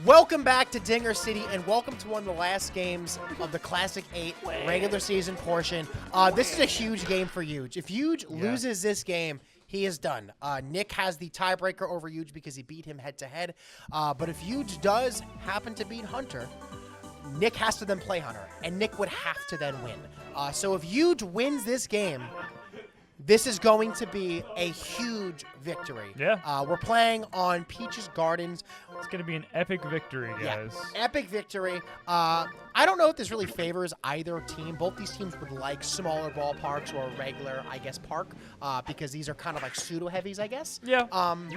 Welcome back to Dinger City, and welcome to one of the last games of the Classic 8 regular season portion. This is a huge game for Huge. If Huge loses this game, he is done. Nick has the tiebreaker over Huge because he beat him head-to-head. But if Huge does happen to beat Hunter, Nick has to then play Hunter, and Nick would have to then win. So if Huge wins this game, this is going to be a huge victory. Yeah. We're playing on Peach's Gardens. It's going to be an epic victory, guys. Yeah, epic victory. I don't know if this really favors either team. Both these teams would like smaller ballparks or a regular, I guess, park because these are kind of like pseudo-heavies, I guess. Yeah.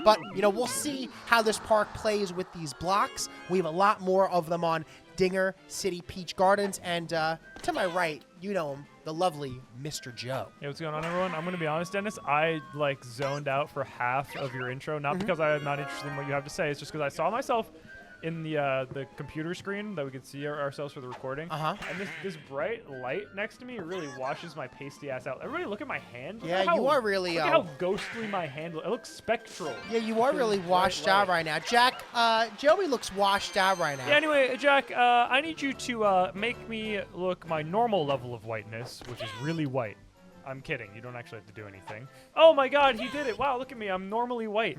But, you know, we'll see how this park plays with these blocks. We have a lot more of them on Dinger City Peach Gardens. And to my right, you know him, the lovely Mr. Joe. Hey, what's going on, everyone? I'm going to be honest, Dennis. I, zoned out for half of your intro, not because I'm not interested in what you have to say. It's just because I saw myself in the computer screen that we could see ourselves for the recording. And this bright light next to me really washes my pasty ass out. Everybody look at my hand. Yeah, you are really... Look at how ghostly my hand looks. It looks spectral. Yeah, you are really washed out right now. Jack, Joey looks washed out right now. Yeah, anyway, Jack, I need you to make me look my normal level of whiteness, which is really white. I'm kidding. You don't actually have to do anything. Oh, my God. He did it. Wow, look at me. I'm normally white.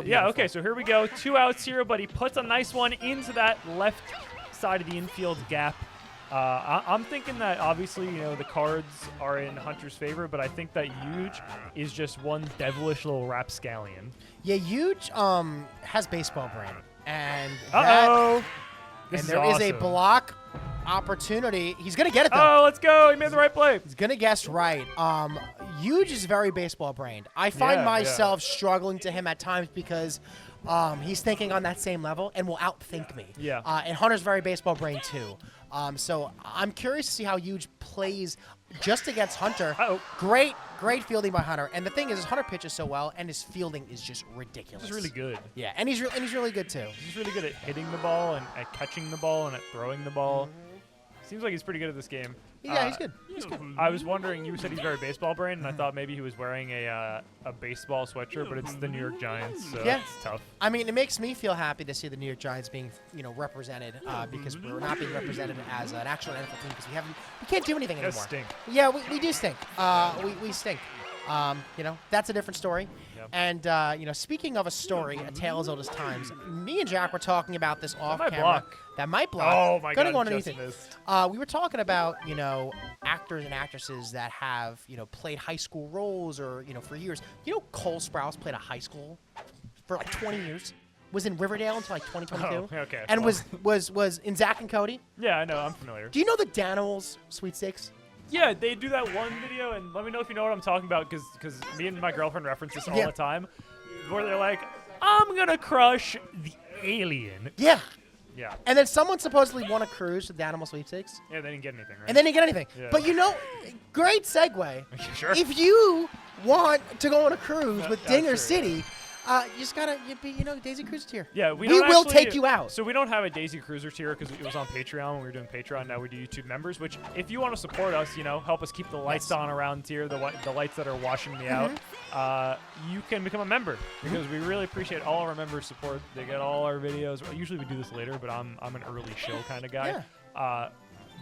Yeah, okay, so here we go. 2 outs here, but he puts a nice one into that left side of the infield gap. I'm thinking that, obviously, you know, the cards are in Hunter's favor, but I think that Huge is just one devilish little rapscallion. Yeah, Huge has baseball brain. And there is a block opportunity. He's going to get it, though. Oh, let's go. He made the right play. He's going to guess right. Huge is very baseball-brained. I find myself struggling to him at times because he's thinking on that same level and will outthink me. Yeah. And Hunter's very baseball-brained, too. So I'm curious to see how Huge plays just against Hunter. Great fielding by Hunter. And the thing is Hunter pitches so well, and his fielding is just ridiculous. He's really good. Yeah, and he's really good, too. He's really good at hitting the ball and at catching the ball and at throwing the ball. Seems like he's pretty good at this game. Yeah, he's good. He's good. I was wondering, you said he's very baseball brain, and I thought maybe he was wearing a baseball sweatshirt, but it's the New York Giants, so it's tough. I mean, it makes me feel happy to see the New York Giants being, represented because we're not being represented as an actual NFL team because we can't do anything anymore. Stink. Yeah, we do stink. We stink. That's a different story. Yep. And, speaking of a story, a tale as old as times, me and Jack were talking about this off camera. Block. That might block. Oh, my God, go underneath just it. missed. We were talking about, actors and actresses that have, played high school roles or, for years. Cole Sprouse played a high school for like 20 years. Was in Riverdale until like 2022. Oh, okay. And was in Zack and Cody. Yeah, I know. I'm familiar. Do you know the Danimals sweepstakes? Yeah, they do that one video, and let me know if you know what I'm talking about, because me and my girlfriend reference this all the time, where they're like, I'm going to crush the alien. Yeah. Yeah. And then someone supposedly won a cruise to the Animal Sweepstakes. Yeah, they didn't get anything, right? And they didn't get anything. Yeah. But great segue. Sure. If you want to go on a cruise with Dinger sure. City, you just gotta be, Daisy Cruiser tier. Yeah, we will take you out. So we don't have a Daisy Cruiser tier because it was on Patreon when we were doing Patreon. Now we do YouTube members. Which, if you want to support us, help us keep the lights on around here, the lights that are washing me out. You can become a member because we really appreciate all of our members' support. They get all our videos. Usually we do this later, but I'm an early show kind of guy. Yeah.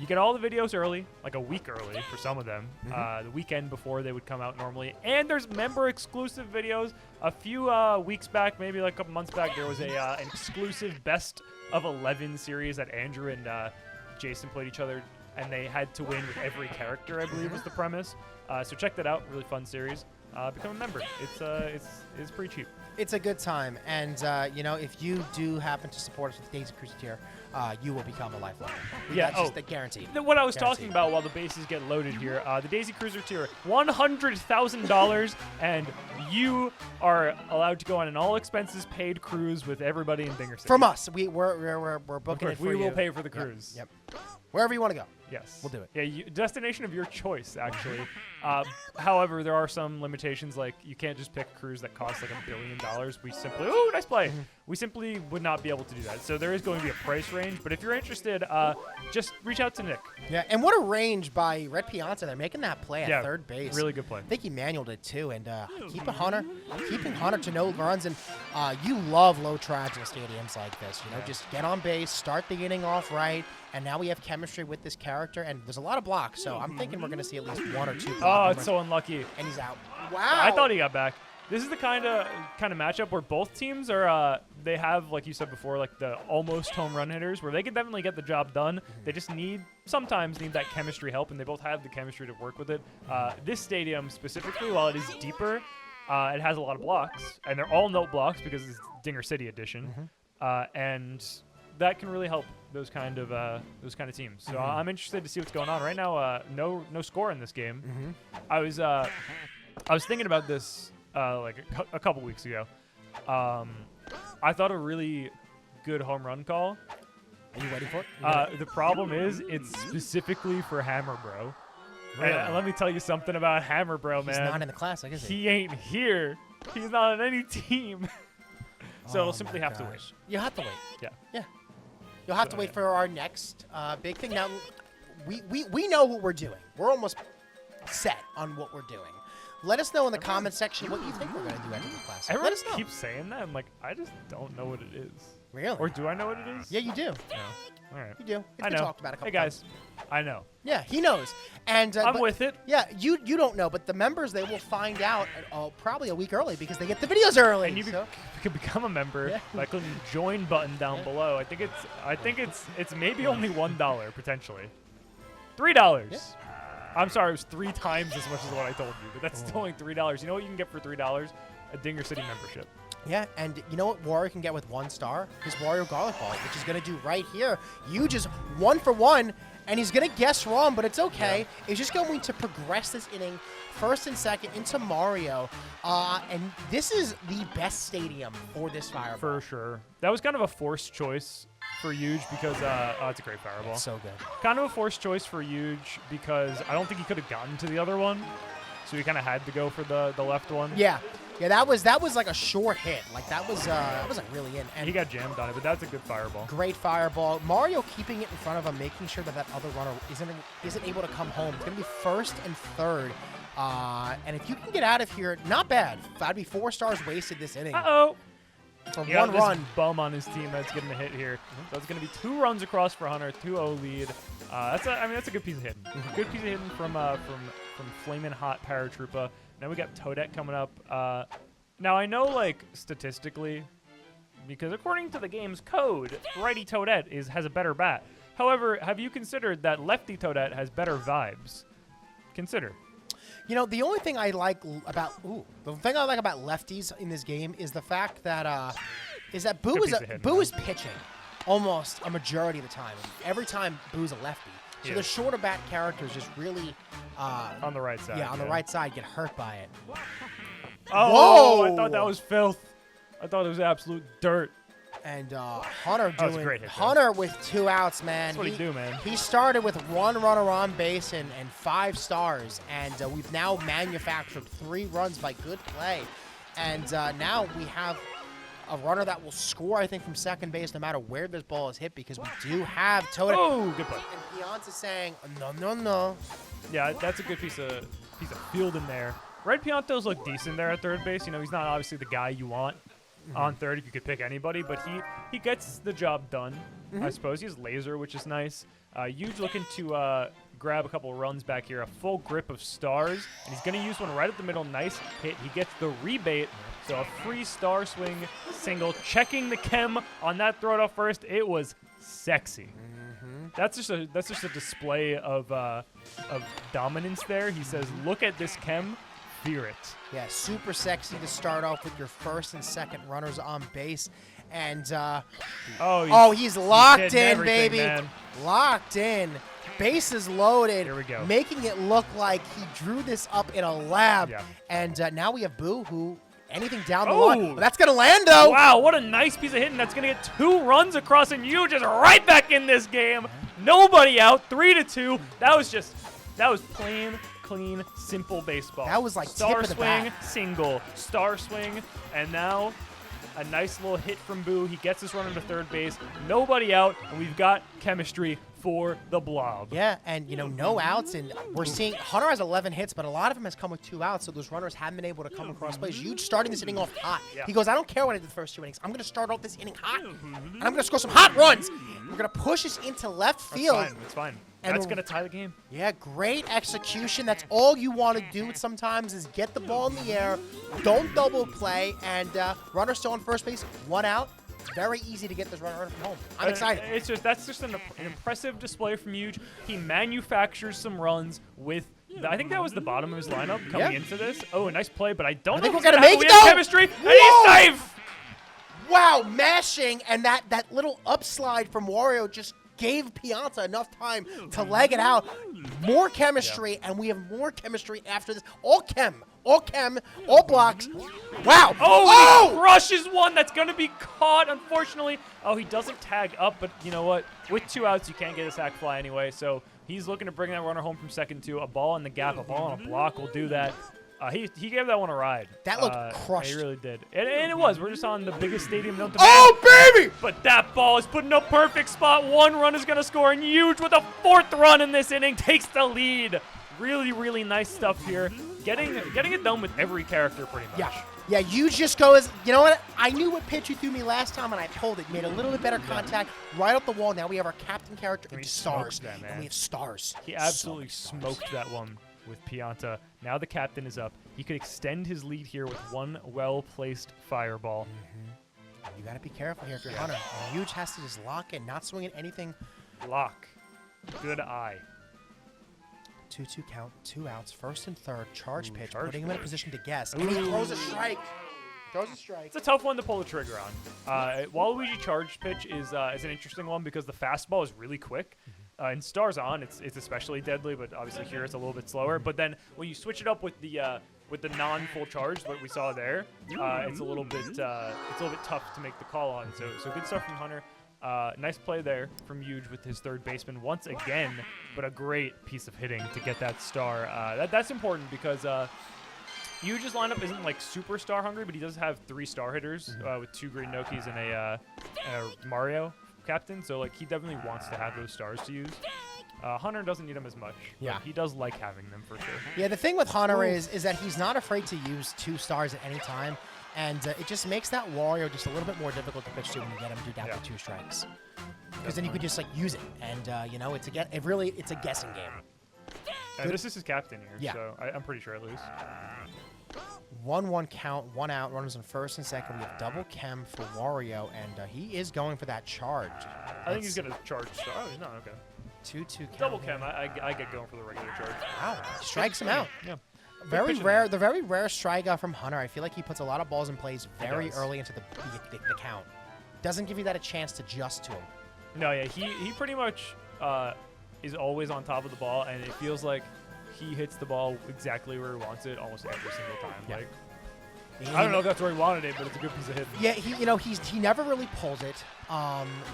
You get all the videos early, like a week early for some of them, the weekend before they would come out normally. And there's member-exclusive videos. A few weeks back, maybe like a couple months back, there was an exclusive Best of 11 series that Andrew and Jason played each other, and they had to win with every character, I believe was the premise. So check that out. Really fun series. Become a member. It's pretty cheap. It's a good time. And, if you do happen to support us with Daisy Cruiser tier, you will become a lifelong member. Yeah, That's just a guarantee. What I was talking about while the bases get loaded here, the Daisy Cruiser tier, $100,000, and you are allowed to go on an all-expenses-paid cruise with everybody in Dinger City. From us. We're booking it for you. We will pay for the cruise. Yep. Wherever you want to go. Yes. We'll do it. Yeah, destination of your choice, actually. However, there are some limitations, like you can't just pick crews that cost like $1 billion. We simply, ooh, nice play. We simply would not be able to do that. So there is going to be a price range, but if you're interested, just reach out to Nick. Yeah, and what a range by Red Pianta. They're making that play at third base. Really good play. I think he manualed it too, and keeping Hunter to no runs. And you love low trials in stadiums like this. You know, just get on base, start the inning off right, and now we have chemistry with this character. And there's a lot of blocks, so I'm thinking we're going to see at least 1 or 2 blocks. Oh, it's so unlucky. And he's out. Wow. I thought he got back. This is the kind of matchup where both teams are they have, like you said before, like the almost home run hitters where they can definitely get the job done. They just sometimes need that chemistry help, and they both have the chemistry to work with it. This stadium specifically, while it is deeper, it has a lot of blocks, and they're all note blocks because it's Dinger City edition, and that can really help those kind of teams. So I'm interested to see what's going on right now. No score in this game. I was thinking about this like a couple weeks ago. I thought a really good home run call. Are you waiting for it? The problem is it's specifically for Hammer Bro. Really? And let me tell you something about Hammer Bro, man. He's not in the classic, is he? He ain't here. He's not on any team. So we'll simply have to wait. You'll have to wait. Yeah. You'll have to wait for our next big thing. Now, we know what we're doing. We're almost set on what we're doing. Let us know in the comment section what you think we're going to do after the class. Everyone Let us know. keeps saying that. I'm like, I just don't know what it is. Really? Or do I know what it is? Yeah, you do. No. All right. You do. It's I been know. talked about a couple Hey, guys. I know. Yeah, he knows. And I'm with it. Yeah, you don't know, but the members, they will find out probably a week early because they get the videos early. And you so. can become a member by clicking the join button down below. I think it's maybe only $1 potentially. $3. Yeah. I'm sorry, it was 3 times as much as what I told you, but that's still only $3. You know what you can get for $3? A Dinger City membership. Yeah, and you know what Wario can get with 1 star? His Wario Garlic Ball, which he's going to do right here. You just 1 for 1, and he's going to guess wrong, but it's okay. Yeah. He's just going to progress this inning first and second into Mario, and this is the best stadium for this fireball. For sure. That was kind of a forced choice for Huge because it's a great fireball. It's so good. Kind of a forced choice for Huge because I don't think he could have gotten to the other one, so he kind of had to go for the left one. Yeah. Yeah, that was like a short hit. Like that wasn't really in. And he got jammed on it, but that's a good fireball. Great fireball. Mario keeping it in front of him, making sure that other runner isn't able to come home. It's gonna be first and third. And if you can get out of here, not bad. That'd be 4 stars wasted this inning. Uh-oh. For one run. Bum on his team that's getting a hit here. So it's going to be 2 runs across for Hunter, 2-0 lead. That's a good piece of hitting. Good piece of hitting from Flamin' Hot Paratroopa. Now we got Toadette coming up. Now I know, like, statistically, because according to the game's code, righty Toadette has a better bat. However, have you considered that lefty Toadette has better vibes? Consider. You know, the only thing I like about lefties in this game is the fact that Boo is pitching almost a majority of the time. Every time Boo's a lefty, so the shorter bat characters just really on the right side. Yeah, on the right side get hurt by it. Oh, whoa! I thought that was filth. I thought it was absolute dirt. And Hunter with 2 outs, man. That's what he do, man. He started with 1 runner on base and 5 stars, and we've now manufactured 3 runs by good play. And now we have a runner that will score, I think, from second base no matter where this ball is hit because we do have Toadette. Oh, good play. And Pianta's saying, no. Yeah, that's a good piece of field in there. Red Piantos look decent there at third base. You know, he's not obviously the guy you want on third if you could pick anybody, but he gets the job done, I suppose. He has laser, which is nice. Huge looking to grab a couple of runs back here. A full grip of stars, and he's going to use one right at the middle. Nice hit. He gets the rebate, so a free star swing single. Checking the chem on that throw to first. It was sexy. That's just a display of dominance there. He says, look at this chem. Fear it. Yeah, super sexy to start off with your first and second runners on base. And, he's locked in, baby. Man. Locked in. Bases loaded. Here we go. Making it look like he drew this up in a lab. Yeah. And now we have Boo, who anything down the line. That's going to land, though. Wow, what a nice piece of hitting. That's going to get 2 runs across, and you just right back in this game. Nobody out. 3-2. That was plain, clean, simple baseball. That was like star tip of the swing, bat. single, star swing, and now a nice little hit from Boo. He gets his runner to third base. Nobody out, and we've got chemistry for the Blob. Yeah, and no outs, and we're seeing Hunter has 11 hits, but a lot of them has come with 2 outs, so those runners haven't been able to come across plays. Huge starting this inning off hot. Yeah. He goes, I don't care what I did the first 2 innings. I'm going to start off this inning hot, and I'm going to score some hot runs. We're going to push this into left field. It's fine. And That's going to tie the game. Yeah, great execution. That's all you want to do sometimes is get the ball in the air, don't double play, and runner still on first base, 1 out. Very easy to get this runner from home. I'm excited. That's just an impressive display from Huge. He manufactures some runs with. I think that was the bottom of his lineup coming into this. Oh, a nice play, but I don't know think if we're he's gonna make have it, the though. chemistry. And Whoa! he's safe. Wow, mashing, and that little upslide from Wario just gave Pianta enough time to leg it out. More chemistry, and we have more chemistry after this. All chem, all blocks. Wow. Oh, he crushes one that's going to be caught, unfortunately. Oh, he doesn't tag up, but you know what? With 2 outs, you can't get a sac fly anyway, so he's looking to bring that runner home from second too. A ball in the gap, a ball on a block will do that. He gave that one a ride. That looked crushed. He really did. And it was. We're just on the biggest stadium known to man. Oh, baby! But that ball is put in a perfect spot. 1 run is going to score, and Huge with a 4th run in this inning takes the lead. Really, really nice stuff here. Getting it done with every character pretty much. Yeah, you just go as, you know what? I knew what pitch you threw me last time, and I pulled it. Made a little bit better contact right off the wall. Now we have our captain character and stars. That, man. And we have stars. He absolutely smoked that one with Pianta. Now the captain is up. He could extend his lead here with 1 well-placed fireball. You got to be careful here if you're Hunter. And Huge has to just lock in, not swing at anything. Lock. Good eye. 2-2 count, 2 outs, first and third, charge pitch, charge putting him in a pitch. position to guess. And he throws a strike. It's a tough one to pull the trigger on. Waluigi charge pitch is an interesting one because the fastball is really quick. In Stars On, it's especially deadly, but obviously here it's a little bit slower. But then when you switch it up with the non-full charge, what we saw there, it's a little bit tough to make the call on. So good stuff from Hunter. Nice play there from Huge with his third baseman once again, but a great piece of hitting to get that star. That's important because Huge's lineup isn't like super star hungry, but he does have 3 star hitters with 2 Green Nokis and a Mario captain. So like he definitely wants to have those stars to use. Hunter doesn't need them as much. Yeah. He does like having them for sure. Yeah, the thing with Hunter is that he's not afraid to use 2 stars at any time. And it just makes that Wario just a little bit more difficult to pitch to when you get him down to 2 strikes. Because then you could just like use it, and it's a guessing game. And this is his captain here, Yeah. so I'm pretty sure at least. 1-1 count, 1 out, runners on first and second. We have double chem for Wario, and he is going for that charge. I think he's gonna charge star. Oh, he's not okay. 2-2 count. Double chem. I get going for the regular charge. Wow, strikes him out. Yeah. Very pitching rare. The very rare strike out from Hunter. I feel like he puts a lot of balls in plays very does. early into the count. Doesn't give you that a chance to adjust to him. No, yeah, he pretty much is always on top of the ball, and it feels like he hits the ball exactly where he wants it almost every single time. Yeah. Like, I don't know if that's where he wanted it, but it's a good piece of hitting. Yeah, he never really pulls it.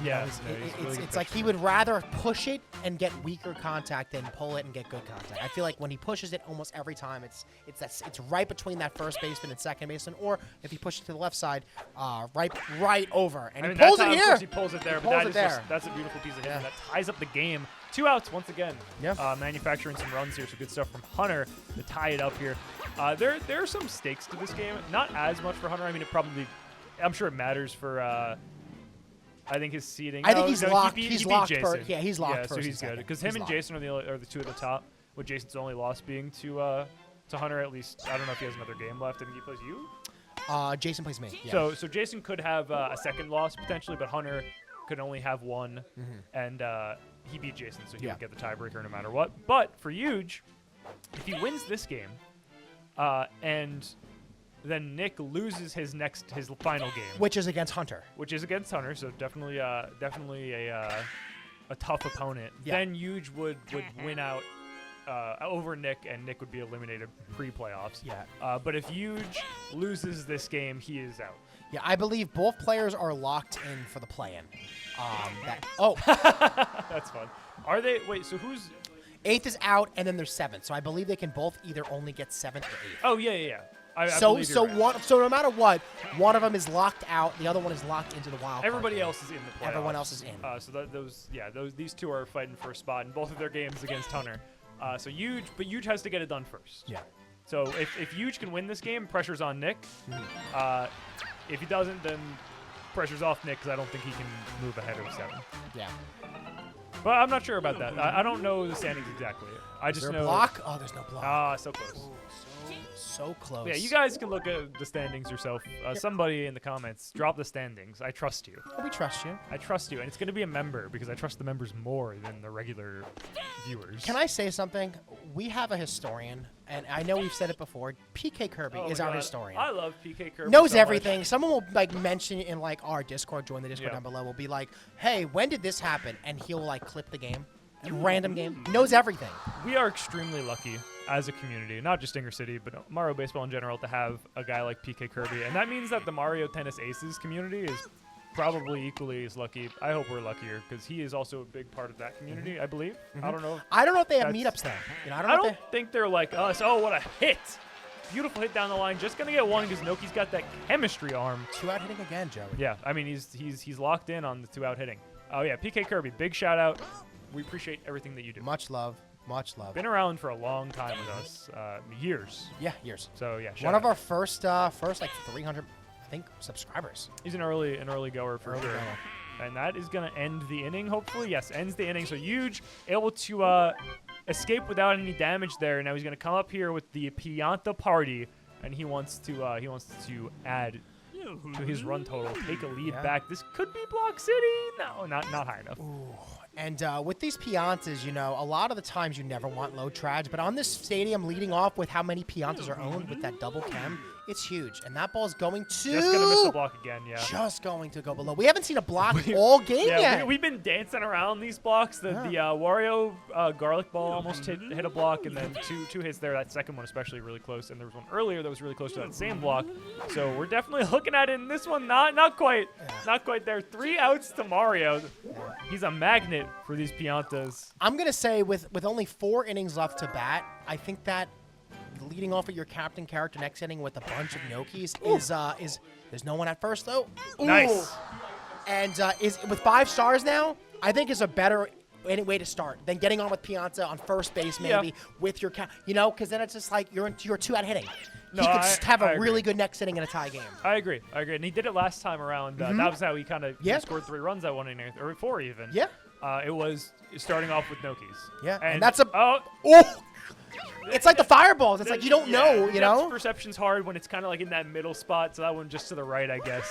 It's like he would rather push it and get weaker contact than pull it and get good contact. I feel like when he pushes it almost every time, it's right between that first baseman and second baseman, or if he pushes it to the left side, right over. And he pulls it Of here. course he pulls it there, but Pulls it there. that's a beautiful piece of hitting Yeah. that ties up the game. 2 outs once again. Yeah. Manufacturing some runs here, so good stuff from Hunter to tie it up here. There are some stakes to this game. Not as much for Hunter. I mean, I'm sure it matters for. I think his seeding. I think he's locked. He He's beat locked. Jason. He's locked. Yeah, so first he's and good second. because He's him and locked. Jason are the 2 at the top. With Jason's only loss being to Hunter, at least. I don't know if he has another game left. I think he plays you. Jason plays me. Yeah. So Jason could have a second loss potentially, but Hunter could only have 1, and he beat Jason, so he would get the tiebreaker no matter what. But for Huge, if he wins this game, and then Nick loses his final game, which is against Hunter. which is against Hunter, so definitely a tough opponent. Yeah. Then Huge would win out over Nick, and Nick would be eliminated pre-playoffs. Yeah. But if Huge loses this game, he is out. Yeah, I believe both players are locked in for the play-in. That's fun. Are they? Wait, so who's? 8th is out, and then there's 7th. So I believe they can both either only get 7th or 8th. Oh, yeah. I So believe you're right. no matter what, one of them is locked out, the other one is locked into the wild card. Everybody else is in the playoffs. Everyone else is in. So these two are fighting for a spot in both of their games against Hunter. So Huge has to get it done first. Yeah. So if Huge can win this game, pressure's on Nick. If he doesn't, then pressure's off Nick because I don't think he can move ahead of 7. Yeah. But I'm not sure about that. I don't know the standings exactly. I just Is there know. a block? Oh, there's no block. So close. So close. Yeah, you guys can look at the standings yourself. Somebody in the comments, drop the standings. I trust you. Oh, we trust you. I trust you, and it's going to be a member because I trust the members more than the regular viewers. Can I say something? We have a historian, and I know we've said it before. PK Kirby is my our God. historian. I love PK Kirby. Knows so much. everything. Someone will mention in our Discord. Join the Discord Yeah. down below. Will be like, "Hey, when did this happen?" And he'll clip the game, a random game. Knows everything. We are extremely lucky as a community, not just Stinger City, but Mario Baseball in general, to have a guy like PK Kirby, and that means that the Mario Tennis Aces community is probably equally as lucky. I hope we're luckier because he is also a big part of that community. I believe. I don't know. I don't know if they have That's- meetups there. I I don't know. don't think they're like us. Oh, what a hit! Beautiful hit down the line. Just gonna get one because Noki's got that chemistry arm. 2-out hitting again, Joey. Yeah, I mean he's locked in on the 2-out hitting. Oh yeah, PK Kirby, big shout out. We appreciate everything that you do. Much love. Much love. Been around for a long time with us, years. Yeah, years. So yeah, One of out. our first 300, I think, subscribers. He's an early goer for Early sure. goer. And that is gonna end the inning, hopefully. Yes, ends the inning. So Huge able to escape without any damage there. Now he's gonna come up here with the Pianta party, and he wants to add to his run total, take a lead back. This could be Block City. No, not high enough. Ooh. And with these Piantas, a lot of the times you never want low trads, but on this stadium leading off with how many Piantas are owned with that double chem, it's huge. And that ball's going to... Just gonna miss the block again, yeah. Just going to go below. We haven't seen a block all game yet. We've been dancing around these blocks. The Wario garlic ball almost hit a block, and then two hits there. That second one especially really close, and there was one earlier that was really close to that same block. So we're definitely looking at it in this one. Not quite there. 3 outs to Mario. He's a magnet for these Piantas. I'm going to say with only 4 innings left to bat, I think that leading off with your captain character next inning with a bunch of Nokis is there's no one at first though. Ooh. Nice. And is with 5 stars now, I think is a better way to start than getting on with Pianta on first base maybe with your because then it's just like you're 2-out hitting. No, he could I have a agree. really good next inning in a tie game. I agree. And he did it last time around. That was how he kind of scored 3 runs that one inning, or 4 even. Yeah. It was starting off with Nokis. Yeah. And that's a oh. It's like the fireballs. It's like you don't know, depth perception's hard when it's kind of like in that middle spot. So that one just to the right, I guess.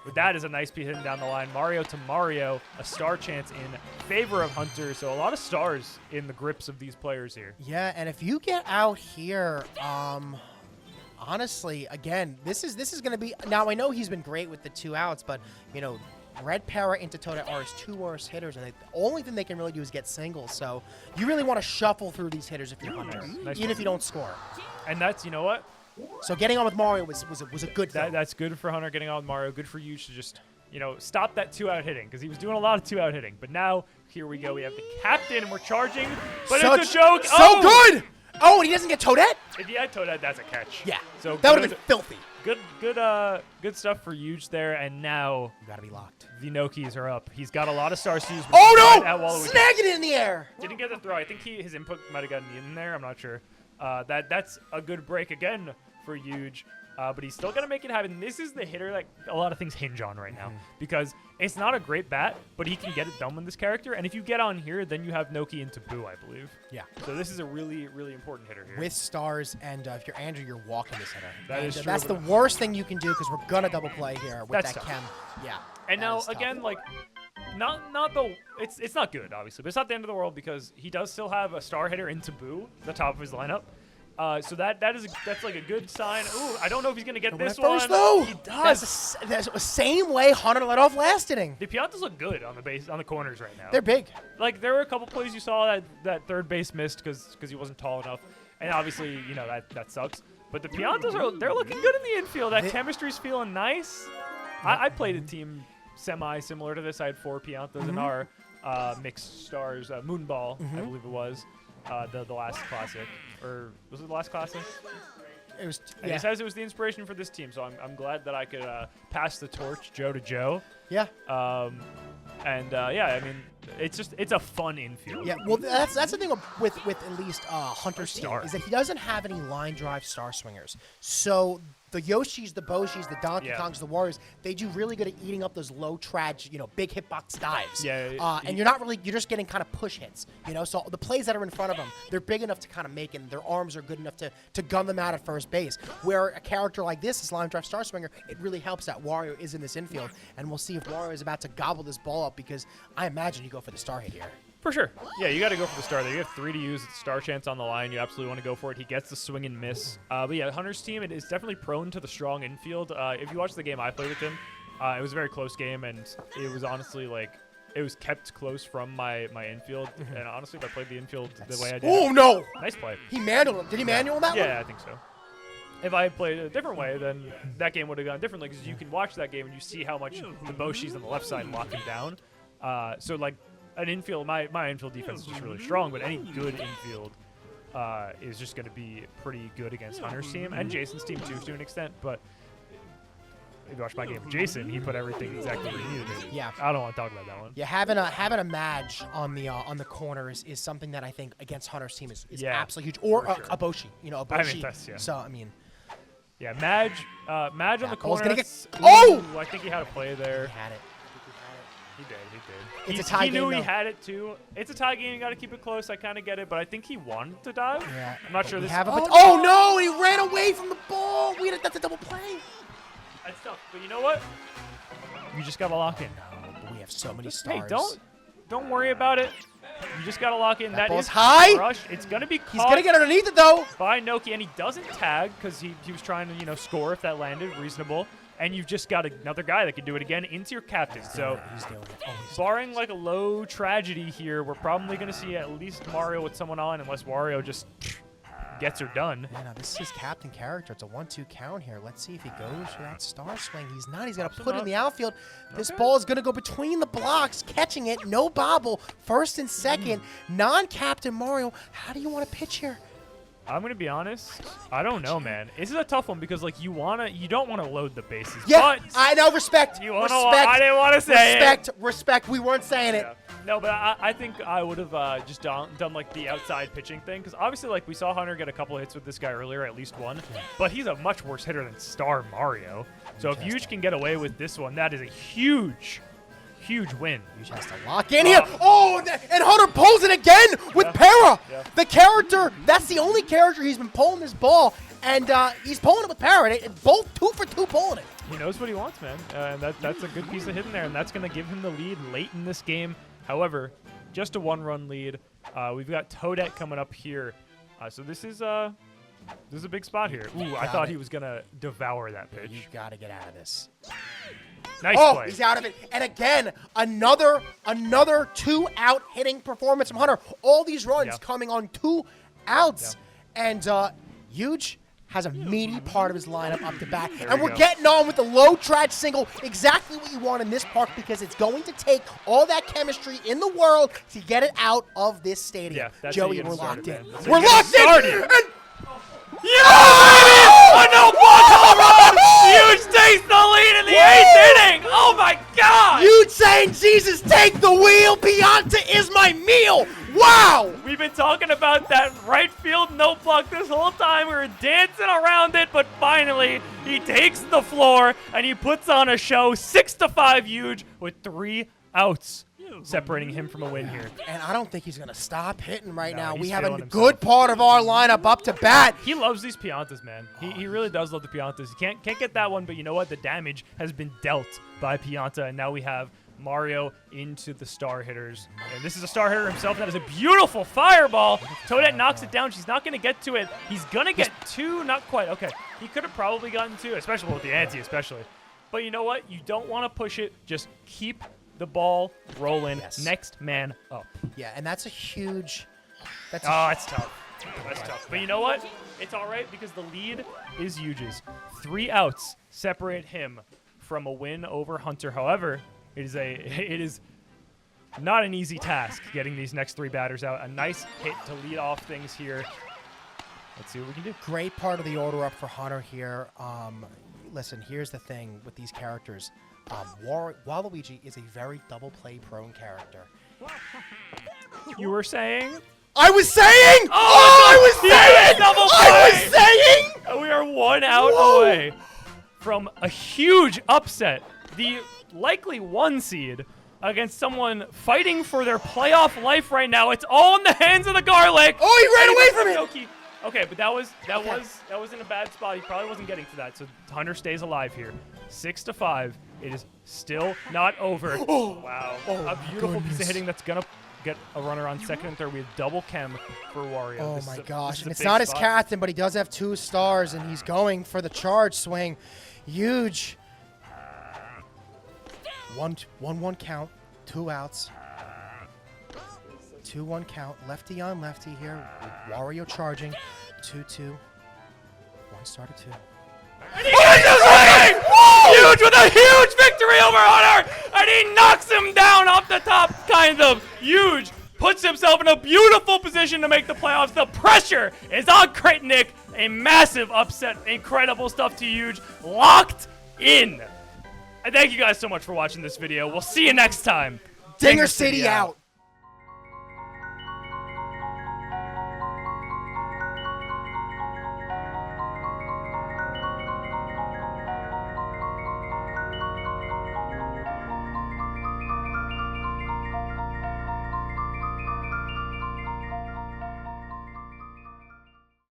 But that is a nice piece hitting down the line. Mario to Mario, a star chance in favor of Hunter. So a lot of stars in the grips of these players here. Yeah, and if you get out here, honestly, again, this is going to be. Now I know he's been great with the 2 outs, but Red Para into Toda are his 2 worst hitters, and the only thing they can really do is get singles. So you really want to shuffle through these hitters if you're Hunter, Nice even if you don't score. And that's, you know what? So getting on with Mario was a good thing. That's good for Hunter getting on with Mario. Good for you to just, stop that 2-out hitting because he was doing a lot of 2-out hitting. But now, here we go. We have the captain, and we're charging, but it's a joke. So good! Oh, and he doesn't get Toadette? If he had Toadette, that's a catch. Yeah. So that would have been filthy. Good stuff for Huge there. And now You gotta be locked. the Nokis are up. He's got a lot of stars to use. Oh no! Waluigi. Snagging it in the air! Didn't get the throw. I think his input might have gotten in there. I'm not sure. That's a good break again for Huge. But he's still going to make it happen. This is the hitter that a lot of things hinge on right now because it's not a great bat, but he can get it done with this character. And if you get on here, then you have Noki into Boo, I believe. Yeah. So this is a really, really important hitter here. With stars, and if you're Andrew, you're walking this hitter. That is true, That's the but- worst thing you can do because we're going to double play here with That's that tough. chem. Yeah. And that now is tough. again, it's not good, obviously, but it's not the end of the world because he does still have a star hitter into Boo, the top of his lineup. So that's like a good sign. Ooh, I don't know if he's gonna get this First, one. though, He does. That's the same way Hunter let off last inning. The Piantas look good on the corners right now. They're big. Like there were a couple plays you saw that third base missed because he wasn't tall enough, and obviously that sucks. But the Piantas they're looking good in the infield. That chemistry's feeling nice. I played a team semi-similar to this. I had 4 Piantas in our mixed stars Moonball, I believe it was, the last classic. Or was it the last classic? It was. And he says it was the inspiration for this team, so I'm glad that I could pass the torch Joe to Joe. Yeah. Yeah, I mean, it's a fun infield. Yeah, well, that's the thing with at least Hunter's team Star. is that he doesn't have any line drive star swingers. So the Yoshis, the Boshis, the Donkey Kongs, the Warriors, they do really good at eating up those low trad, big hitbox dives. Yeah. And you're just getting kind of push hits, So the plays that are in front of them, they're big enough to kind of make it, and their arms are good enough to gun them out at first base. Where a character like this line drive star swinger, it really helps that Wario is in this infield, and we'll see if Wario is about to gobble this ball up, because I imagine you go for the star hit here. For sure. Yeah, you got to go for the star there. You have 3 to use. It's star chance on the line. You absolutely want to go for it. He gets the swing and miss. But yeah, Hunter's team, it is definitely prone to the strong infield. If you watch the game I played with him, it was a very close game, and it was honestly it was kept close from my infield. And honestly, if I played the infield the way I did. Oh, no! Nice play. He manual him. Did he manual that one? Yeah, I think so. If I had played a different way, then that game would have gone differently, because you can watch that game and you see how much the Boshis on the left side lock him down. So, an infield, my infield defense is just really strong, but any good infield is just going to be pretty good against Hunter's team and Jason's team too, to an extent. But if you watch my game with Jason, he put everything exactly where he needed it. Yeah. I don't want to talk about that one. Yeah, having a Madge on the corner is something that I think against Hunter's team is absolutely huge. Or sure. a Boshi, a Boshi. I mean, that's, So I mean. Yeah, Madge on the corner. Gonna oh! I think he had a play there. He had it. He did. It's a tie he game, knew he though. had it too. It's a tie game. You got to keep it close. I kind of get it, but I think he wanted to dive. Yeah. I'm not sure this. Oh no! He ran away from the ball. That's a double play. That's tough. But you know what? You just gotta lock in. No, but we have so many stars. Hey, don't worry about it. You just gotta lock in. That ball's is high. Rush. It's gonna be caught. He's gonna get underneath it though. By Noki, and he doesn't tag because he was trying to score if that landed reasonable. And you've just got another guy that can do it again into your captain. So, he's doing it. barring a low tragedy here, we're probably going to see at least Mario with someone on, unless Wario just gets her done. Yeah, no, this is his captain character. It's a 1-2 count here. Let's see if he goes for that star swing. He's not. He's going to put it in the outfield. This ball is going to go between the blocks, catching it. No bobble. First and second. Non-captain Mario. How do you want to pitch here? I'm gonna be honest. I don't know, man. This is a tough one because you don't want to load the bases. Yeah, but I know. Respect. You wanna? I didn't want to say it. Respect. We weren't saying it. No, but I think I would have just done the outside pitching thing, because obviously we saw Hunter get a couple of hits with this guy earlier, at least one. But he's a much worse hitter than Star Mario. So if Yuge can get away with this one, that is a huge win. Yuge has to lock in here. Oh, and Hunter pulls it again with Para. Yeah. The character, that's the only character he's been pulling this ball, and he's pulling it with Para. Both 2 for 2 pulling it. He knows what he wants, man. And that's a good piece of hitting there, and that's going to give him the lead late in this game. However, just a 1-run lead. We've got Toadette coming up here. So this is a big spot here. Ooh, I thought he was going to devour that pitch. You've got to get out of this. Nice play. He's out of it. And again, another 2-out hitting performance from Hunter. All these runs coming on 2 outs. And Yuge has a meaty part of his lineup up to bat. And we're getting on with the low trad single, exactly what you want in this park, because it's going to take all that chemistry in the world to get it out of this stadium. Yeah, Joey, we're locked in. We're locked in! Oh, no block Huge takes the lead in the 8th inning! Oh my god! Huge saying, Jesus, take the wheel! Pianta is my meal! Wow! We've been talking about that right field no block this whole time. We were dancing around it, but finally he takes the floor and he puts on a show. 6-5 Huge with 3 outs, separating him from a win here. And I don't think he's going to stop hitting right now. He's We have a feeling good part of our lineup up to bat. He loves these Piantas, man. He really does love the Piantas. He can't get that one, but you know what? The damage has been dealt by Pianta, and now we have Mario into the star hitters. And this is a star hitter himself. That is a beautiful fireball. Toadette knocks it down. She's not going to get to it. He's going to get 2. Not quite. Okay. He could have probably gotten 2, especially with the ante, especially. But you know what? You don't want to push it. Just keep the ball rolling. Next man up. Yeah, and that's a huge... That's tough. That's tough. But you know what? It's all right because the lead is Huge's. 3 outs separate him from a win over Hunter. However, it is not an easy task getting these next 3 batters out. A nice hit to lead off things here. Let's see what we can do. Great part of the order up for Hunter here. Listen, here's the thing with these characters. Waluigi is a very double play prone character. You were saying? I was saying! I was saying! We are 1 out away from a huge upset. The likely 1 seed against someone fighting for their playoff life right now. It's all in the hands of the Garlic. Oh, he ran away from it! Okay, but that was in a bad spot. He probably wasn't getting to that. So Hunter stays alive here. 6-5. It is still not over. Wow. A beautiful piece of hitting that's gonna get a runner on second and third. We have double chem for Wario. Oh my gosh. And it's not his captain, but he does have 2 stars, and he's going for the charge swing. Huge. 1-1 count. 2 outs. 2-1 count. Lefty on lefty here. Wario charging. 2-2. 1 star to 2. And he Huge with a huge victory over Hunter! And he knocks him down off the top, kind of. Huge puts himself in a beautiful position to make the playoffs. The pressure is on Crit Nick. A massive upset. Incredible stuff to Huge. Locked in. And thank you guys so much for watching this video. We'll see you next time. Dinger City out.